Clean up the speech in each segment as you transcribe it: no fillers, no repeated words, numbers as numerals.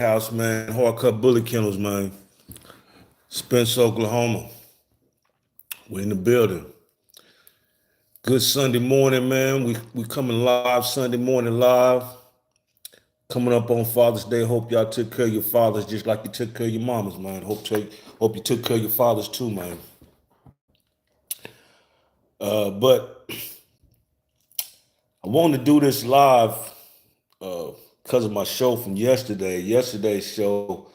house, man. Hard Cut Bully Kennels, man. Spence, Oklahoma. We're in the building. Good Sunday morning, man. We coming live Sunday morning live. Coming up on Father's Day. Hope y'all took care of your fathers just like you took care of your mamas, man. Hope you took care of your fathers too, man. But I wanted to do this live because of my show from yesterday. Yesterday's show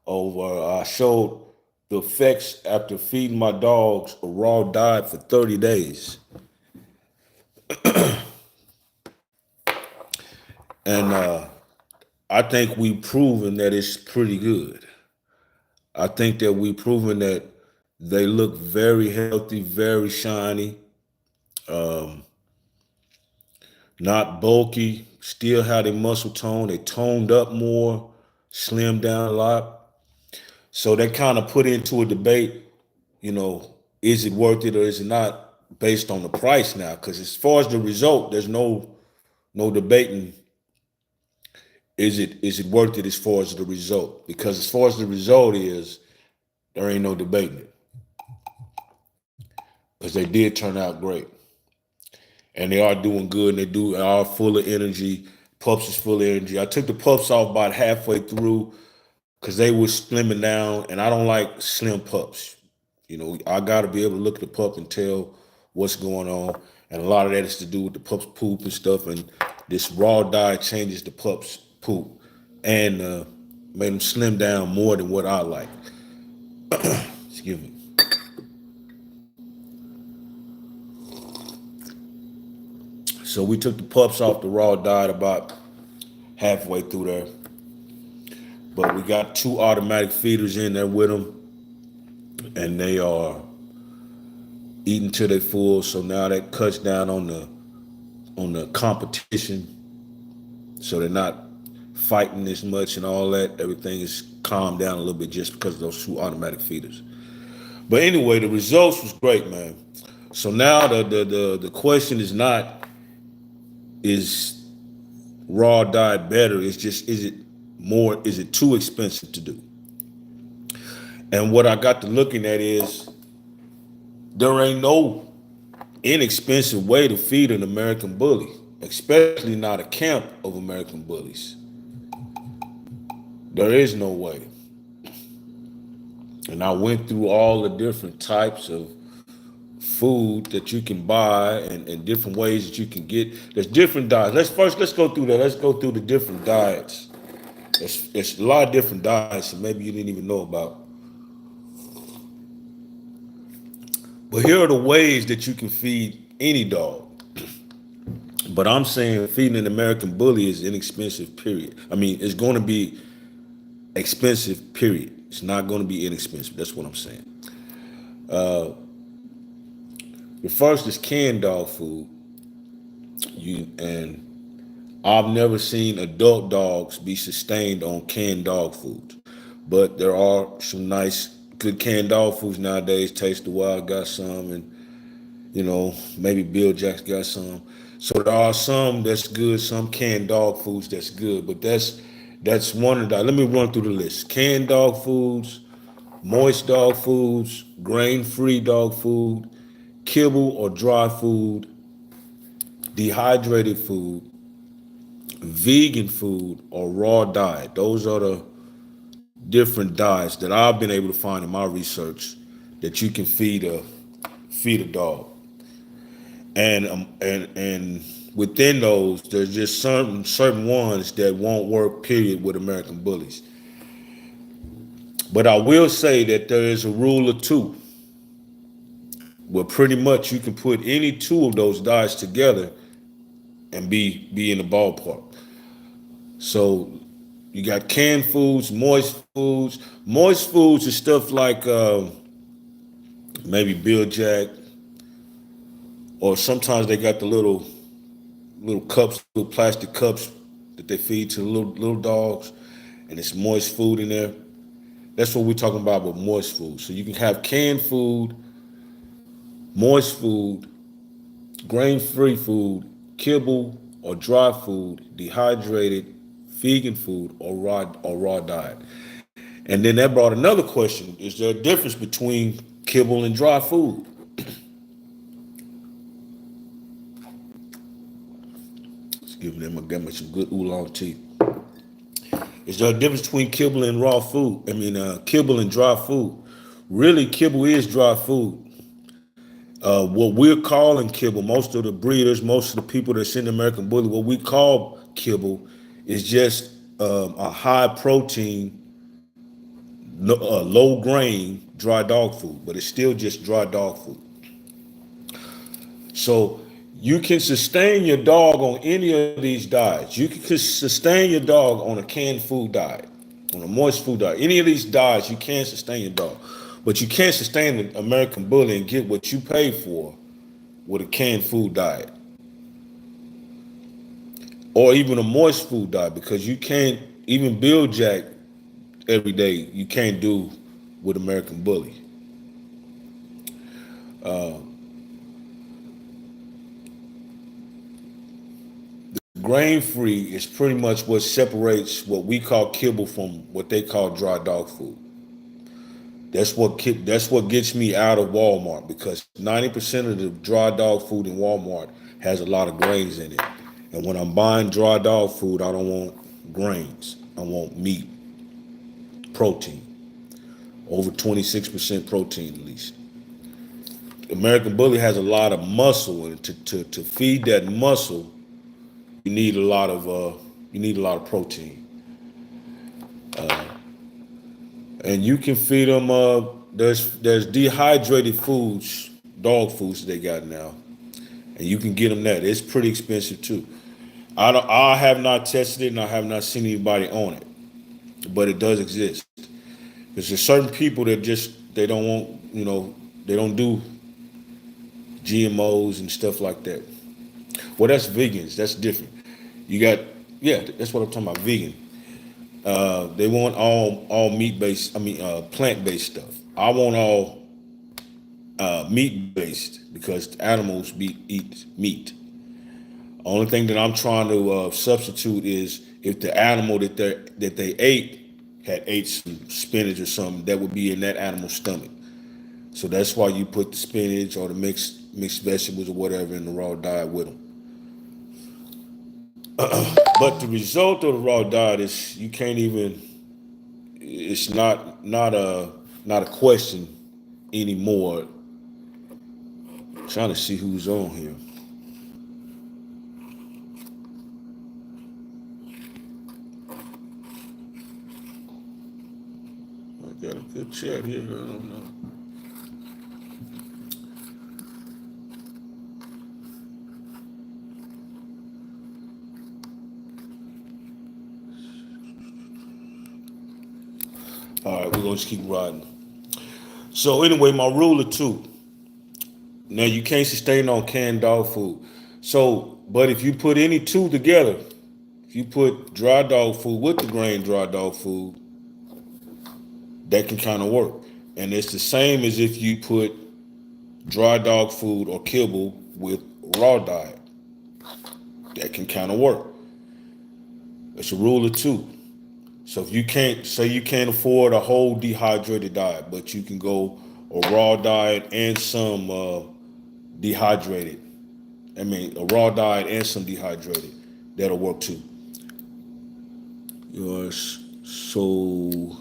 I showed the effects after feeding my dogs a raw diet for 30 days. And I think we've proven that it's pretty good. I think that we've proven that they look very healthy, very shiny, not bulky, still have their muscle tone. They toned up more, slimmed down a lot. So they kind of put into a debate, is it worth it or is it not based on the price now? Because as far as the result, there's no debating. Is it worth it as far as the result? Because as far as the result is, there ain't no debating it. Because they did turn out great. And they are doing good, and they are full of energy. Pups is full of energy. I took the pups off about halfway through because they were slimming down, and I don't like slim pups. I got to be able to look at the pup and tell what's going on. And a lot of that is to do with the pup's poop and stuff. And this raw diet changes the pup's poop and made them slim down more than what I like. Excuse me. So we took the pups off the raw diet about halfway through there. But we got 2 automatic feeders in there with them. And they are eating till they full. So now that cuts down on the competition. So they're not fighting as much and all that. Everything is calmed down a little bit just because of those 2 automatic feeders. But anyway, the results was great, man. So now the question is not, is raw diet better? It's just, is it too expensive to do? And what I got to looking at is there ain't no inexpensive way to feed an American bully, especially not a camp of American bullies. There is no way. And I went through all the different types of food that you can buy and different ways that you can get. There's different diets. Let's go through that. Let's go through the different diets. There's a lot of different diets that maybe you didn't even know about. But here are the ways that you can feed any dog. But I'm saying feeding an American bully is inexpensive, period. I mean, it's going to be expensive, period. It's not going to be inexpensive. That's what I'm saying. The first is canned dog food. And I've never seen adult dogs be sustained on canned dog food. But there are some nice, good canned dog foods nowadays. Taste the Wild got some, and maybe Bill Jack's got some. So there are some that's good, some canned dog foods that's good. But that's one of the. Let me run through the list: canned dog foods, moist dog foods, grain-free dog food, kibble or dry food, dehydrated food, vegan food, or raw diet. Those are the different diets that I've been able to find in my research that you can feed a dog. And within those, there's just certain ones that won't work, period, with American bullies. But I will say that there is a rule of 2. Where pretty much you can put any 2 of those diets together and be in the ballpark. So you got canned foods, moist foods. Moist foods is stuff like maybe Bill Jack, or sometimes they got the little cups, little plastic cups that they feed to the little dogs, and it's moist food in there. That's what we're talking about with moist food. So you can have canned food, moist food, grain-free food, kibble or dry food, dehydrated vegan food, or raw diet. And then that brought another question: is there a difference between kibble and dry food? Let's give them some good oolong tea. Is there a difference between kibble and raw food? Kibble and dry food. Really, kibble is dry food. What we're calling kibble, most of the breeders, most of the people that's in the American Bully, what we call kibble is just a high protein, low grain dry dog food, but it's still just dry dog food. So you can sustain your dog on any of these diets. You can sustain your dog on a canned food diet, on a moist food diet. Any of these diets, you can sustain your dog. But you can't sustain the American Bully and get what you pay for with a canned food diet. Or even a moist food diet, because you can't even build jack every day. You can't do with American Bully. Grain free is pretty much what separates what we call kibble from what they call dry dog food. That's what gets me out of Walmart, because 90% of the dry dog food in Walmart has a lot of grains in it. And when I'm buying dry dog food, I don't want grains. I want meat, protein, over 26% protein at least. American Bully has a lot of muscle, and to feed that muscle, you need a lot of protein. And you can feed them. There's dehydrated foods, dog foods they got now, and you can get them that. It's pretty expensive too. I have not tested it, and I have not seen anybody on it, but it does exist. There's certain people that they don't want, they don't do GMOs and stuff like that. Well, that's vegans. That's different. That's what I'm talking about. Vegan. They want all meat based. Plant based stuff. I want all meat based, because animals eat meat. Only thing that I'm trying to substitute is if the animal that they ate had ate some spinach or something, that would be in that animal's stomach. So that's why you put the spinach or the mixed vegetables or whatever in the raw diet with them. But the result of the raw diet is you can't even. It's not a question anymore. I'm trying to see who's on here. I got a good chat here. I don't know. All right, we're gonna just keep riding. So anyway, my rule of two. Now you can't sustain on canned dog food. So, but if you put any two together, if you put dry dog food with the grain dry dog food, that can kind of work. And it's the same as if you put dry dog food or kibble with raw diet. That can kind of work. It's a rule of two. So if you can't afford a whole dehydrated diet, but you can go a raw diet and some dehydrated. A raw diet and some dehydrated. That'll work too. You're so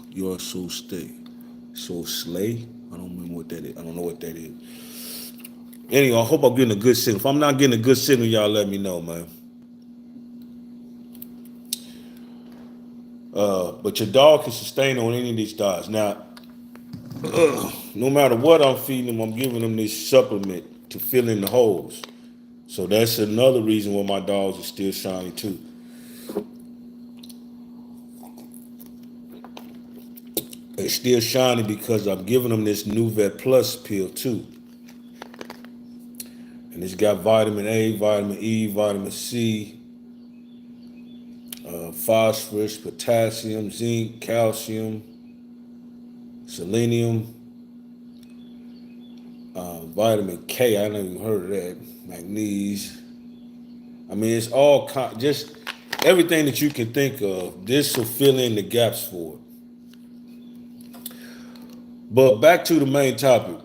slay. I don't remember what that is. I don't know what that is. Anyway, I hope I'm getting a good signal. If I'm not getting a good signal, y'all let me know, man. But your dog can sustain on any of these diets. Now, no matter what I'm feeding them, I'm giving them this supplement to fill in the holes. So that's another reason why my dogs are still shiny too. They're still shiny because I'm giving them this new Vet Plus pill too. And it's got vitamin A, vitamin E, vitamin C, phosphorus, potassium, zinc, calcium, selenium, vitamin K. I never even heard of that. Magnesium. It's all just everything that you can think of. This will fill in the gaps for it. But back to the main topic.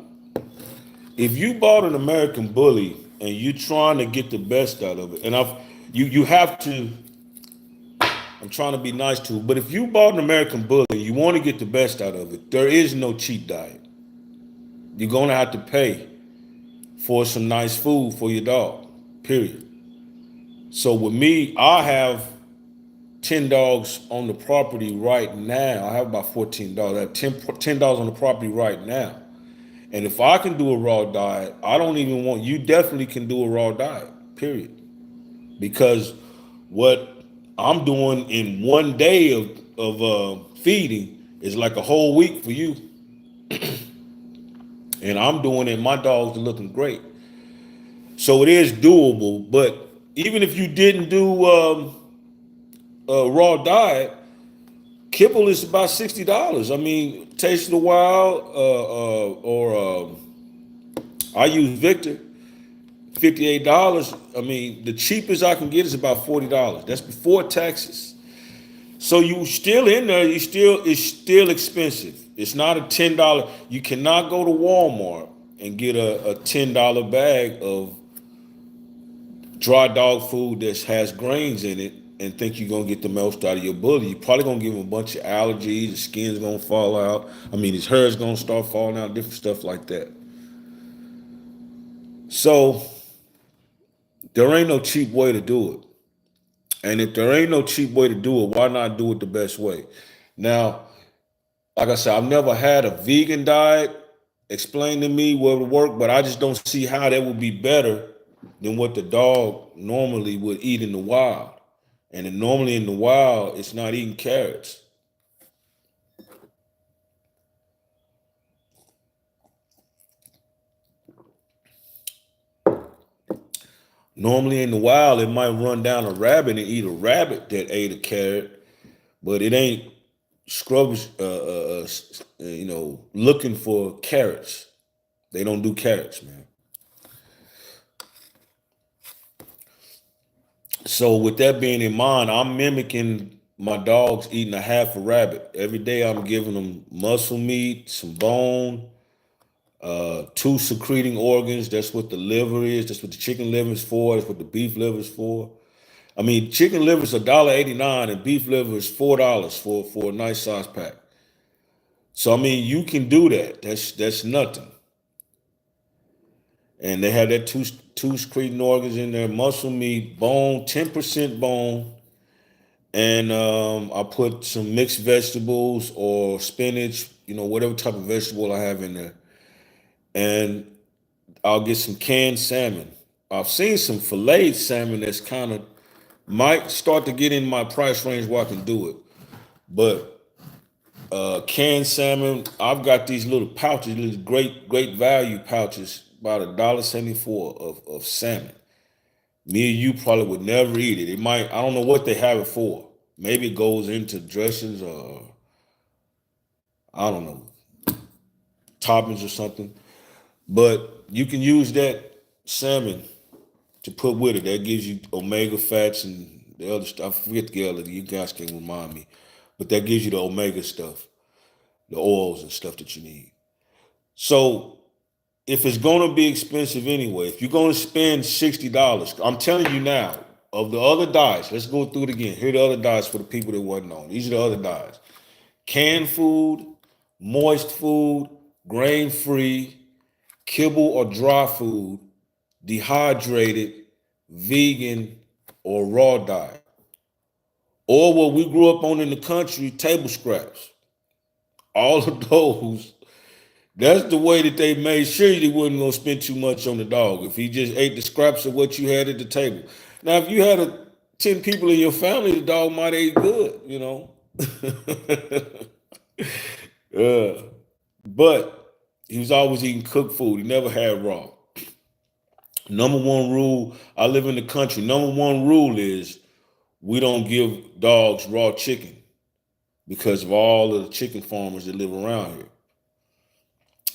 If you bought an American Bully and you're trying to get the best out of it, and you have to, I'm trying to be nice to it, but if you bought an American Bully and you want to get the best out of it, there is no cheap diet. You're gonna have to pay for some nice food for your dog, period. So with me, I have 10 dogs on the property right now. I have about 14 dogs. I have 10 dogs on the property right now. And if I can do a raw diet, I don't even want, you definitely can do a raw diet, period. Because what I'm doing in one day of feeding is like a whole week for you. And I'm doing it, my dogs are looking great. So it is doable, but even if you didn't do a raw diet, Kibble is about $60. I mean, Taste of the Wild or I use Victor, $58. I mean, the cheapest I can get is about $40. That's before taxes. So you still in there, it's still expensive. It's not a $10. You cannot go to Walmart and get a $10 bag of dry dog food that has grains in it and think you're gonna get the most out of your bully. You're probably gonna give him a bunch of allergies, his skin's gonna fall out. I mean, his hair's gonna start falling out, different stuff like that. So there ain't no cheap way to do it. And if there ain't no cheap way to do it, why not do it the best way? Now, like I said, I've never had a vegan diet explained to me what would work, but I just don't see how that would be better than what the dog normally would eat in the wild. And then normally in the wild, it's not eating carrots. Normally in the wild, it might run down a rabbit and eat a rabbit that ate a carrot, but it ain't scrubs, looking for carrots. They don't do carrots, man. So with that being in mind, I'm mimicking my dogs eating a half a rabbit. Every day I'm giving them muscle meat, some bone, 2 secreting organs. That's what the liver is. That's what the chicken liver is for. That's what the beef liver is for. I mean, chicken liver is $1.89 and beef liver is $4 for a nice size pack. So I mean, you can do that. That's nothing. And they have that two secreting organs in there, muscle meat, bone, 10% bone. And I put some mixed vegetables or spinach, whatever type of vegetable I have in there. And I'll get some canned salmon. I've seen some filleted salmon that's kind of might start to get in my price range where I can do it. But canned salmon, I've got these little pouches, these great value pouches, about $1.74 of salmon. Me and you probably would never eat it. It might, I don't know what they have it for. Maybe it goes into dressings or I don't know, toppings or something. But you can use that salmon to put with it. That gives you omega fats and the other stuff. I forget the other, you guys can remind me. But that gives you the omega stuff, the oils and stuff that you need. So if it's going to be expensive anyway, if you're going to spend $60, I'm telling you now, of the other diets, let's go through it again. Here are the other diets for the people that wasn't on. These are the other diets. Canned food, moist food, grain-free, kibble or dry food, dehydrated, vegan, or raw diet. Or what we grew up on in the country, table scraps. All of those, that's the way that they made sure they wasn't going to spend too much on the dog. If he just ate the scraps of what you had at the table. Now, if you had 10 people in your family, the dog might eat good, But he was always eating cooked food. He never had raw. Number one rule, I live in the country. Number one rule is we don't give dogs raw chicken because of all of the chicken farmers that live around here.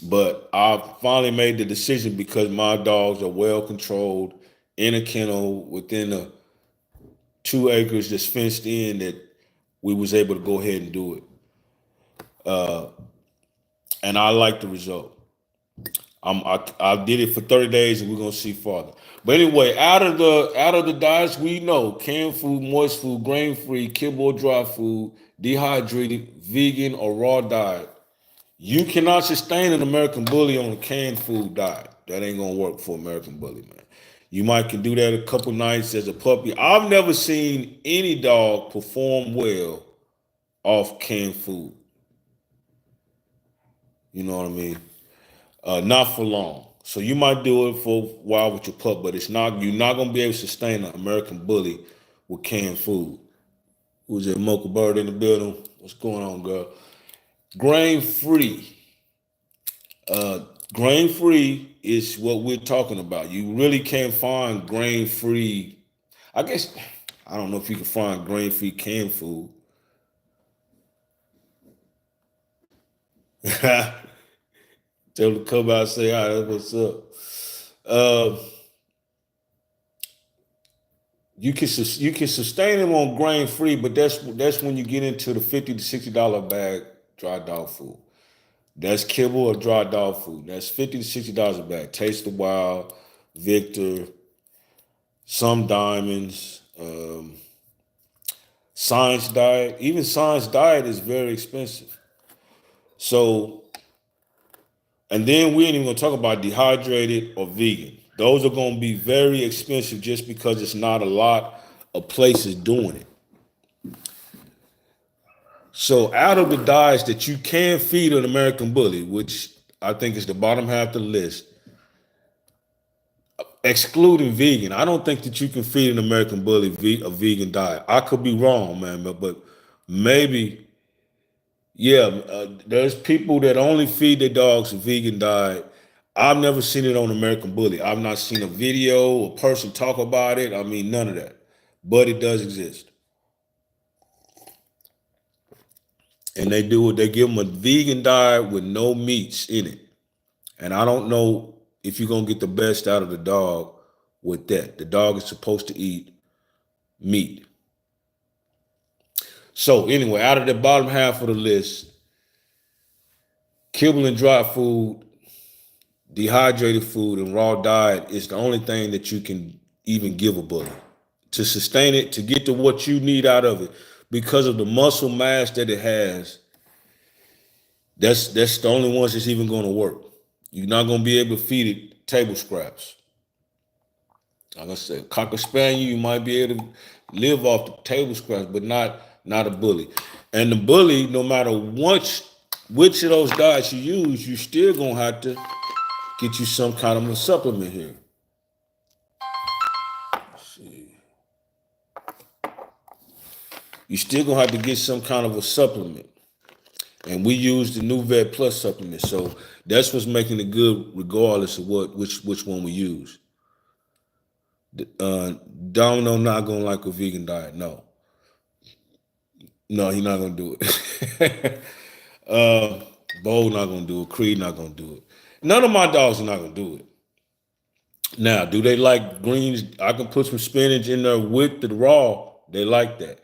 But I finally made the decision because my dogs are well controlled in a kennel within a 2 acres that's fenced in that we was able to go ahead and do it. And I like the result. I did it for 30 days and we're gonna see farther. But anyway, out of the diets we know, canned food, moist food, grain free, kibble or dry food, dehydrated, vegan or raw diet, you cannot sustain an American Bully on a canned food diet. That ain't gonna work for American Bully, man. You might can do that a couple nights as a puppy. I've never seen any dog perform well off canned food. You know what I mean? Not for long. So you might do it for a while with your pup, but you're not gonna be able to sustain an American Bully with canned food. Who's that Mocha Bird in the building? What's going on, girl? Grain free. Grain free is what we're talking about. You really can't find grain free. I guess I don't know if you can find grain free canned food. Tell them to come out and say, "Hi, that's what's up." You can sustain them on grain free, but that's when you get into the $50 to $60 bag dry dog food. That's kibble or dry dog food. That's $50 to $60 a bag. Taste the Wild, Victor, some Diamonds, Science Diet. Even Science Diet is very expensive. So, and then we ain't even gonna talk about dehydrated or vegan. Those are gonna be very expensive just because it's not a lot of places doing it. So out of the diets that you can feed an American Bully, which I think is the bottom half of the list, excluding vegan, I don't think that you can feed an American Bully a vegan diet. I could be wrong, man, but maybe, yeah, there's people that only feed their dogs a vegan diet. I've never seen it on American Bully. I've not seen a video, a person talk about it. I mean, none of that, but it does exist. And they do it. They give them a vegan diet with no meats in it. And I don't know if you're going to get the best out of the dog with that. The dog is supposed to eat meat. So anyway, out of the bottom half of the list, kibble and dry food, dehydrated food, and raw diet is the only thing that you can even give a bully to sustain it, to get to what you need out of it. Because of the muscle mass that it has, that's the only ones that's even going to work. You're not going to be able to feed it table scraps. Like I said, Cocker Spaniel, you might be able to live off the table scraps, but not a bully. And the bully, no matter which of those diets you use, you still going to have to get you some kind of a supplement here. Let's see. You still going to have to get some kind of a supplement. And we use the New Vet Plus supplement. So that's what's making it good regardless of which one we use. Domino not gonna like a vegan diet. No, he's not gonna do it. Bo not gonna do it. Creed not gonna do it. None of my dogs are not gonna do it. Now, do they like greens? I can put some spinach in there with the raw. They like that.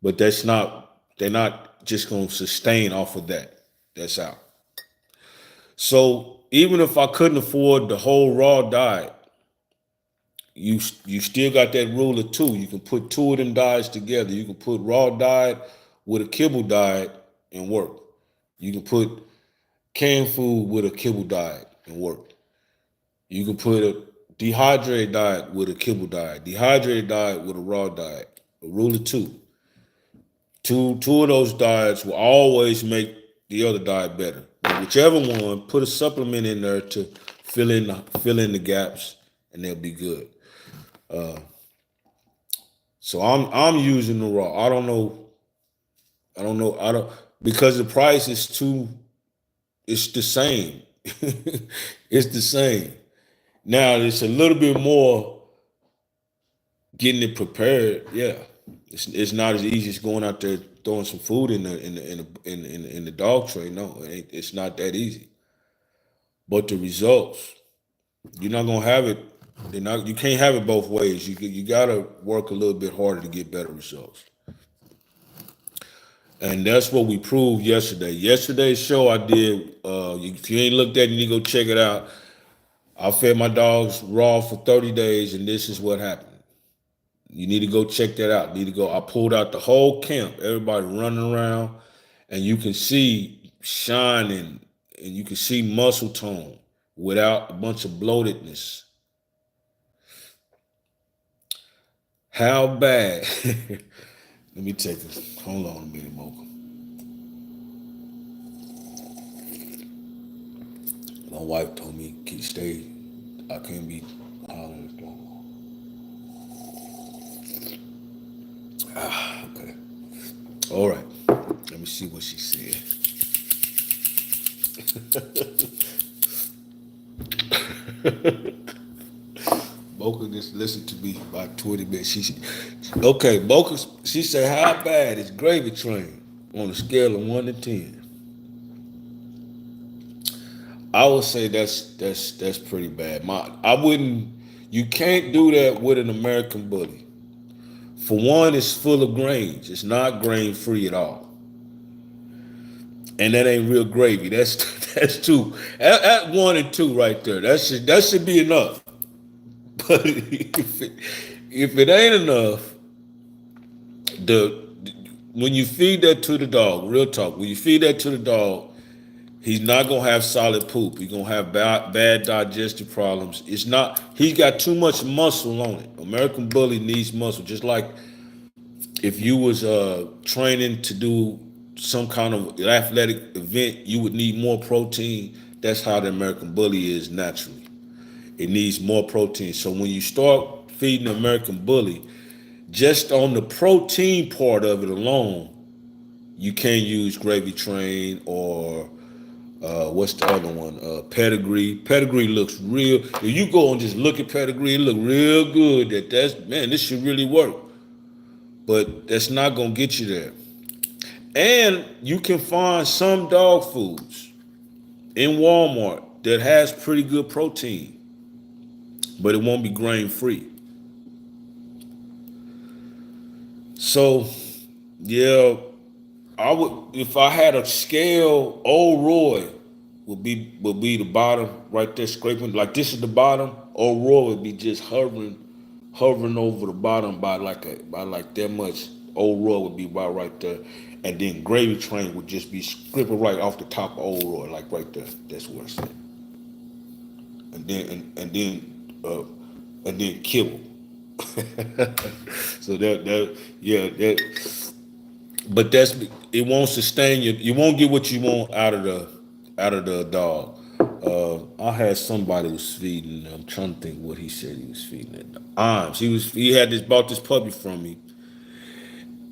But they're not just gonna sustain off of that. That's out. So even if I couldn't afford the whole raw diet, you still got that rule of two. You can put two of them diets together. You can put raw diet with a kibble diet and work. You can put canned food with a kibble diet and work. You can put a dehydrated diet with a kibble diet, dehydrated diet with a raw diet. A rule of two. Two of those diets will always make the other diet better. But whichever one, put a supplement in there to fill in the gaps, and they'll be good. So I'm using the raw. I don't know. Because the price is it's the same. It's the same. Now it's a little bit more getting it prepared. Yeah. It's not as easy as going out there throwing some food in the dog tray. No, it's not that easy. But the results, you're not gonna have it You can't have it both ways. You gotta work a little bit harder to get better results. And that's what we proved yesterday. Yesterday's show I did, if you ain't looked at it, you need to go check it out. I fed my dogs raw for 30 days, and this is what happened. You need to go check that out. You need to go. I pulled out the whole camp, everybody running around, and you can see shining, and you can see muscle tone without a bunch of bloatedness. How bad? Let me take this. Hold on a minute, Mocha. My wife told me, "Can you stay? I can't be hollering." Okay. All right. Let me see what she said. Mocha just listened to me about 20 minutes. Okay, Mocha, she said, how bad is Gravy Train on a scale of 1 to 10? I would say that's pretty bad. You can't do that with an American Bully. For one, it's full of grains. It's not grain free at all. And that ain't real gravy. That's two. At 1 and 2 right there. That should be enough. But if it ain't enough, when you feed that to the dog, real talk, when you feed that to the dog, he's not gonna have solid poop. He's gonna have bad digestive problems. He's got too much muscle on it. American Bully needs muscle, just like if you was training to do some kind of athletic event, you would need more protein. That's how the American Bully is naturally. It needs more protein. So when you start feeding the American Bully, just on the protein part of it alone, you can't use Gravy Train or what's the other one? Pedigree. Pedigree looks real. If you go and just look at Pedigree, it look real good. This should really work. But that's not gonna get you there. And you can find some dog foods in Walmart that has pretty good protein, but it won't be grain free. So, yeah, I would, if I had a scale, Old Roy would be the bottom right there, scraping like this is the bottom. Old Roy would be just hovering over the bottom by like that much. Old Roy would be right there, and then Gravy Train would just be scraping right off the top of Old Roy, like right there. That's where it's at. And then Kibble. So but it won't sustain you. You won't get what you want out of the dog. I had somebody was feeding. I'm trying to think what he said he was feeding it. Arms. He bought this puppy from me,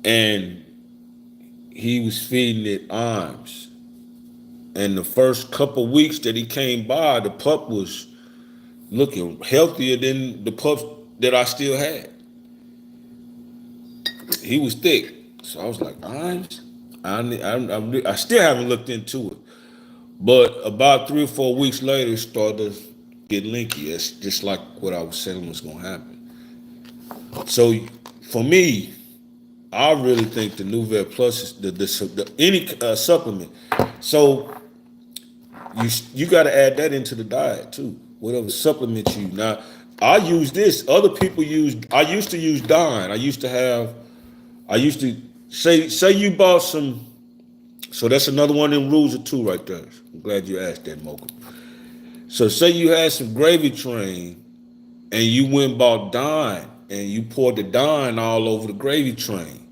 and he was feeding it arms. And the first couple weeks that he came by, the pup was looking healthier than the pups that I still had. He was thick, so I was like, arms. I still haven't looked into it. But about 3 or 4 weeks later, it started to get linky. It's just like what I was saying was going to happen. So for me, I really think the Nouvelle Plus is any supplement. So you got to add that into the diet too. Whatever supplement you now. I use this. Other people use. I used to use Dine. I used to say you bought some. So that's another one of them rules of two right there. I'm glad you asked that, Mocha. So say you had some Gravy Train and you went and bought Dine and you poured the Dine all over the Gravy Train.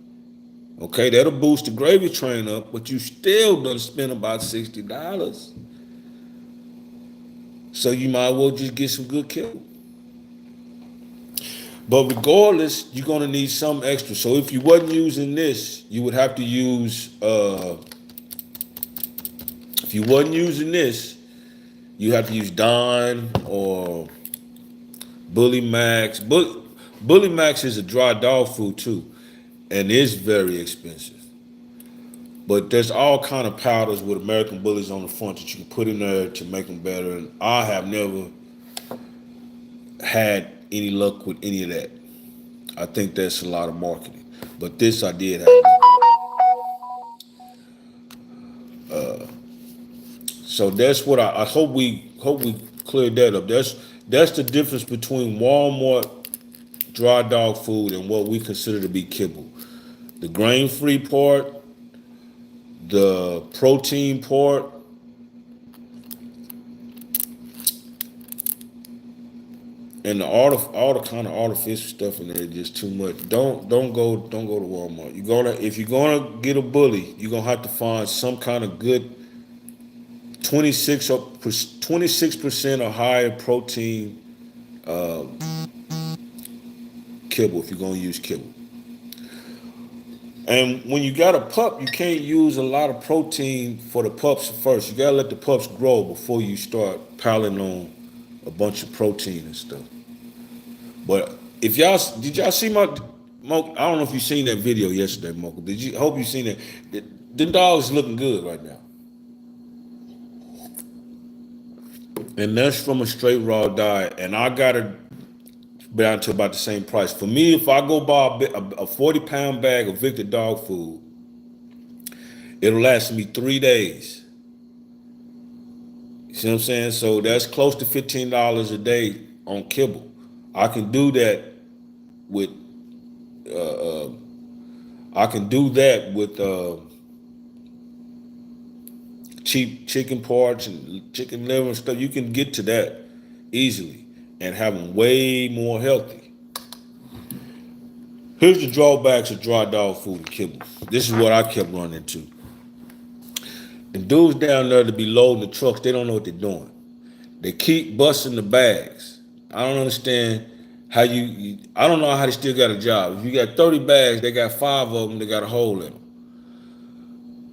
Okay, that'll boost the Gravy Train up, but you still done spend about $60. So you might as well just get some good Kibble. But regardless, you're gonna need some extra. So if you wasn't using this, you would have to use if you wasn't using this, you have to use Dine or Bully Max. Bully Max is a dry dog food too, and it's very expensive. But there's all kind of powders with American Bullies on the front that you can put in there to make them better. And I have never had any luck with any of that. I think that's a lot of marketing. But this I did have. So that's what I hope we cleared that up. That's the difference between Walmart dry dog food and what we consider to be kibble. The grain-free part, the protein part, and all the kind of artificial stuff in there is just too much. Don't go to Walmart. If you're gonna get a bully, you're gonna have to find some kind of good 26% or higher protein kibble if you're gonna use kibble. And when you got a pup, you can't use a lot of protein for the pups first. You gotta let the pups grow before you start piling on a bunch of protein and stuff. But if did y'all see my, Mo? I don't know if you seen that video yesterday, Mocha. Hope you seen it. The dog's looking good right now. And that's from a straight raw diet. And I got it down to about the same price. For me, if I go buy a 40-pound bag of Victor dog food, it'll last me 3 days. You see what I'm saying? So that's close to $15 a day on kibble. I can do that with cheap chicken parts and chicken liver and stuff. You can get to that easily and have them way more healthy. Here's the drawbacks of dry dog food and kibble. This is what I kept running into. The dudes down there to be loading the trucks, they don't know what they're doing. They keep busting the bags. I don't understand how I don't know how they still got a job. If you got 30 bags, they got 5 of them, they got a hole in them.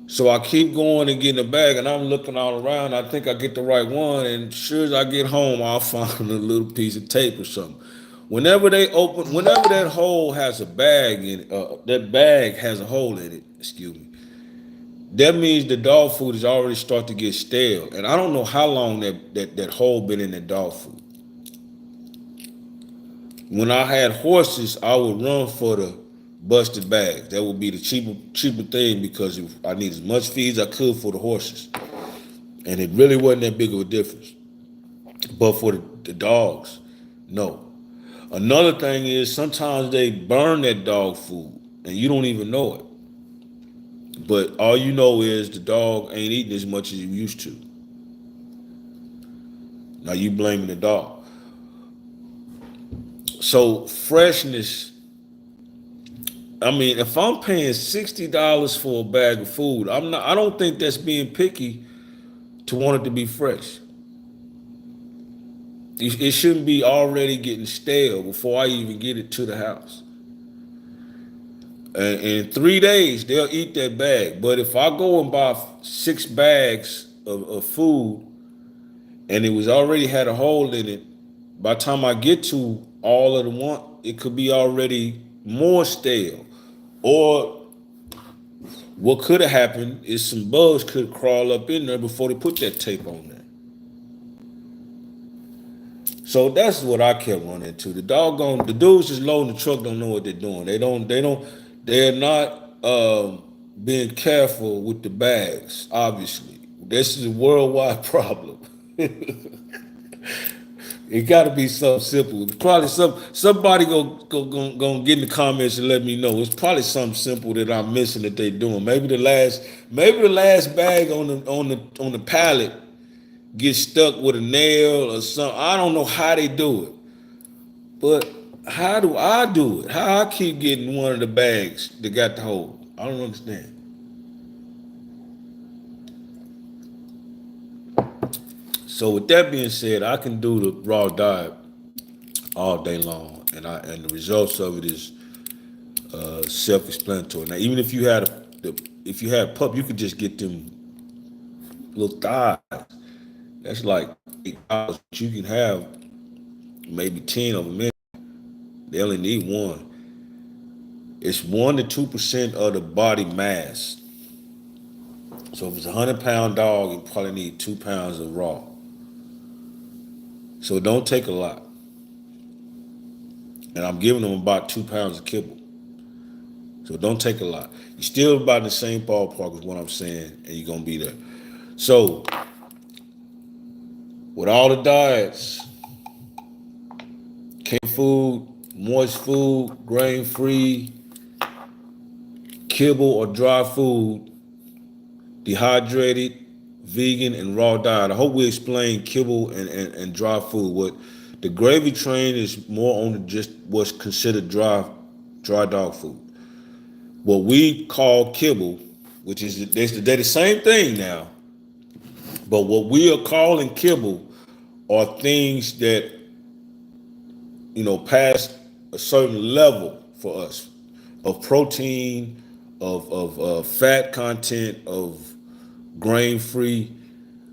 So I keep going and getting a bag, and I'm looking all around. I think I get the right one, and sure as I get home, I'll find a little piece of tape or something. Whenever that hole has a bag in it, that bag has a hole in it, excuse me, that means the dog food is already starting to get stale. And I don't know how long that hole been in that dog food. When I had horses, I would run for the busted bags. That would be the cheaper thing because I need as much feed as I could for the horses. And it really wasn't that big of a difference. But for the dogs, no. Another thing is sometimes they burn that dog food and you don't even know it. But all you know is the dog ain't eating as much as you used to. Now you blaming the dog. So freshness, I mean, if I'm paying $60 for a bag of food, I don't think that's being picky to want it to be fresh. It shouldn't be already getting stale before I even get it to the house. And in 3 days, they'll eat that bag. But if I go and buy 6 bags of food and it was already had a hole in it, by the time I get to all of the one, it could be already more stale. Or what could have happened is some bugs could crawl up in there before they put that tape on there. So that's what I kept running into. The dudes just loading the truck don't know what they're doing. They're not being careful with the bags, obviously. This is a worldwide problem. It got to be something simple. Probably somebody gonna get in the comments and let me know. It's probably something simple that I'm missing that they doing. Maybe the last bag on the pallet gets stuck with a nail or something. I don't know how they do it, but how do I do it? How I keep getting one of the bags that got the hole? I don't understand. So with that being said, I can do the raw diet all day long, and the results of it is self-explanatory. Now, even if you had a pup, you could just get them little thighs. That's like $8. You can have maybe 10 of them in. They only need one. It's 1 to 2% of the body mass. So if it's a 100-pound dog, you probably need 2 pounds of raw. So it don't take a lot. And I'm giving them about 2 pounds of kibble. So don't take a lot. You're still about in the same ballpark as what I'm saying, and you're gonna be there. So with all the diets, canned food, moist food, grain-free, kibble or dry food, dehydrated, vegan, and raw diet. I hope we explained kibble and dry food. What the gravy train is more on just what's considered dry dog food. What we call kibble, which is they're the same thing now, but what we are calling kibble are things that pass a certain level for us of protein, of fat content, of grain free.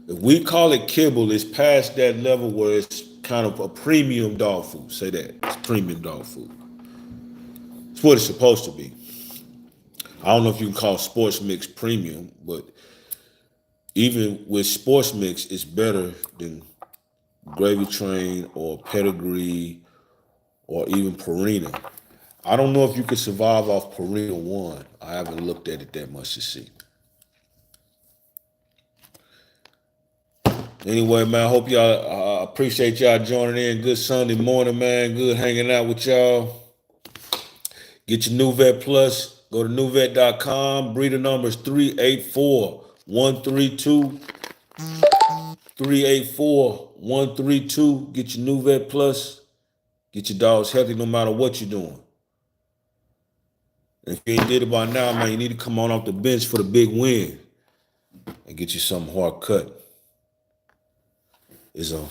If we call it kibble, it's past that level where it's kind of a premium dog food. Say that. It's premium dog food. It's what it's supposed to be. I don't know if you can call sports mix premium, but even with sports mix, it's better than Gravy Train or Pedigree or even Purina. I don't know if you could survive off Purina 1. I haven't looked at it that much to see. Anyway, man, I hope y'all appreciate y'all joining in. Good Sunday morning, man. Good hanging out with y'all. Get your NuVet Plus. Go to NuVet.com. Breeder number is 384-132. 384-132. Get your NuVet Plus. Get your dogs healthy no matter what you're doing. And if you ain't did it by now, man, you need to come on off the bench for the big win and get you something hard cut. It's on.